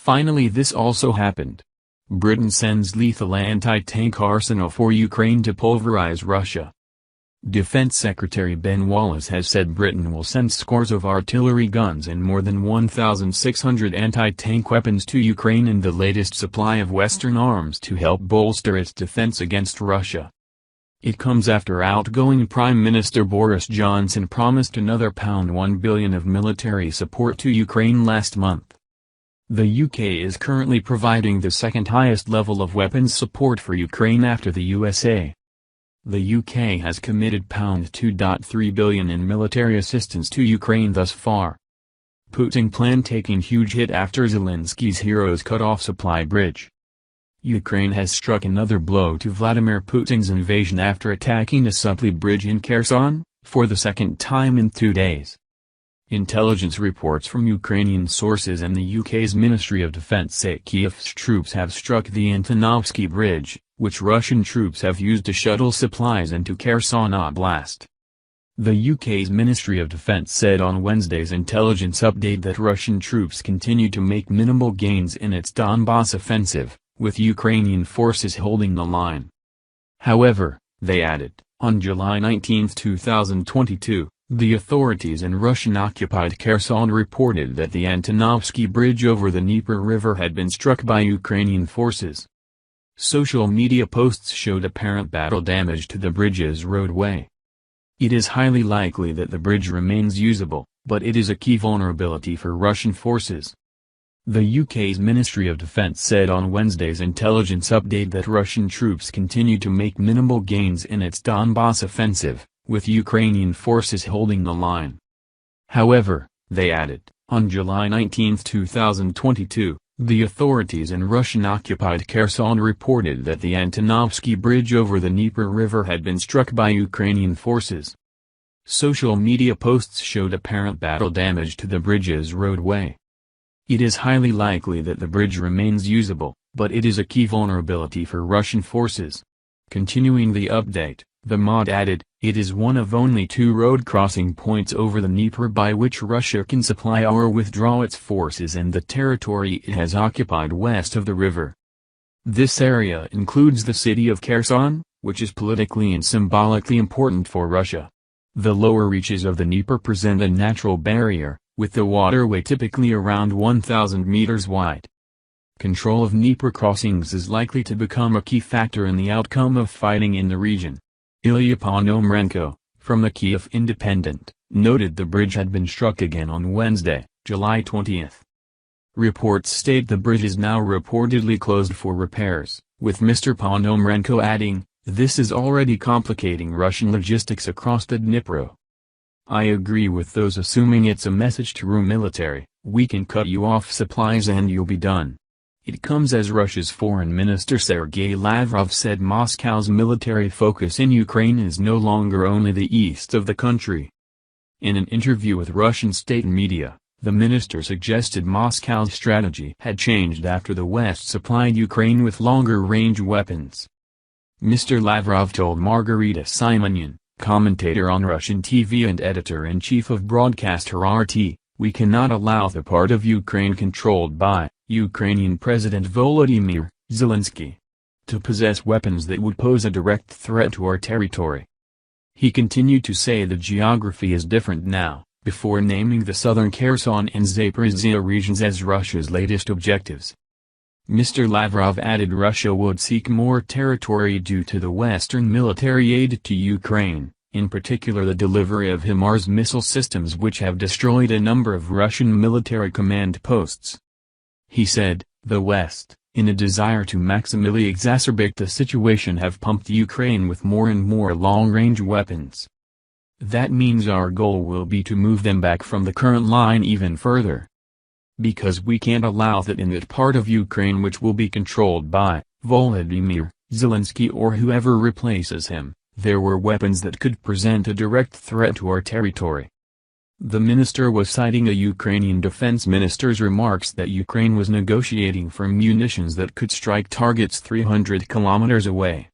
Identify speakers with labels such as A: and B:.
A: Finally, this also happened. Britain sends lethal anti-tank arsenal for Ukraine to pulverize Russia. Defense Secretary Ben Wallace has said Britain will send scores of artillery guns and more than 1,600 anti-tank weapons to Ukraine and the latest supply of Western arms to help bolster its defense against Russia. It comes after outgoing Prime Minister Boris Johnson promised another £1 billion of military support to Ukraine last month. The UK is currently providing the second highest level of weapons support for Ukraine after the USA. The UK has committed £2.3 billion in military assistance to Ukraine thus far. Putin plan taking huge hit after Zelensky's heroes cut off supply bridge. Ukraine has struck another blow to Vladimir Putin's invasion after attacking a supply bridge in Kherson, for the second time in 2 days. Intelligence reports from Ukrainian sources and the UK's Ministry of Defense say Kiev's troops have struck the Antonovsky Bridge, which Russian troops have used to shuttle supplies into Kherson Oblast. The UK's Ministry of Defense said on Wednesday's intelligence update that Russian troops continue to make minimal gains in its Donbas offensive, with Ukrainian forces holding the line. However, they added, on July 19, 2022, the authorities in Russian-occupied Kherson reported that the Antonovsky Bridge over the Dnieper River had been struck by Ukrainian forces. Social media posts showed apparent battle damage to the bridge's roadway. It is highly likely that the bridge remains usable, but it is a key vulnerability for Russian forces. The UK's Ministry of Defense said on Wednesday's intelligence update that Russian troops continue to make minimal gains in its Donbas offensive, with Ukrainian forces holding the line. However, they added, on July 19, 2022, the authorities in Russian-occupied Kherson reported that the Antonovsky Bridge over the Dnieper River had been struck by Ukrainian forces. Social media posts showed apparent battle damage to the bridge's roadway. It is highly likely that the bridge remains usable, but it is a key vulnerability for Russian forces. Continuing the update, the MOD added, it is one of only 2 road crossing points over the Dnieper by which Russia can supply or withdraw its forces and the territory it has occupied west of the river. This area includes the city of Kherson, which is politically and symbolically important for Russia. The lower reaches of the Dnieper present a natural barrier, with the waterway typically around 1,000 meters wide. Control of Dnieper crossings is likely to become a key factor in the outcome of fighting in the region. Ilya Ponomarenko, from the Kyiv Independent, noted the bridge had been struck again on Wednesday, July 20. Reports state the bridge is now reportedly closed for repairs, with Mr. Ponomarenko adding, "This is already complicating Russian logistics across the Dnipro. I agree with those assuming it's a message to RU military, we can cut you off supplies and you'll be done." It comes as Russia's Foreign Minister Sergei Lavrov said Moscow's military focus in Ukraine is no longer only the east of the country. In an interview with Russian state media, the minister suggested Moscow's strategy had changed after the West supplied Ukraine with longer-range weapons. Mr. Lavrov told Margarita Simonyan, commentator on Russian TV and editor-in-chief of broadcaster RT, "We cannot allow the part of Ukraine controlled by Ukrainian President Volodymyr Zelensky to possess weapons that would pose a direct threat to our territory." He continued to say the geography is different now, before naming the southern Kherson and Zaporizhzhia regions as Russia's latest objectives. Mr. Lavrov added Russia would seek more territory due to the Western military aid to Ukraine, in particular the delivery of HIMARS missile systems which have destroyed a number of Russian military command posts. He said, "The West, in a desire to maximally exacerbate the situation, have pumped Ukraine with more and more long-range weapons. That means our goal will be to move them back from the current line even further. Because we can't allow that in that part of Ukraine which will be controlled by Volodymyr Zelensky or whoever replaces him, there were weapons that could present a direct threat to our territory." The minister was citing a Ukrainian defense minister's remarks that Ukraine was negotiating for munitions that could strike targets 300 kilometers away.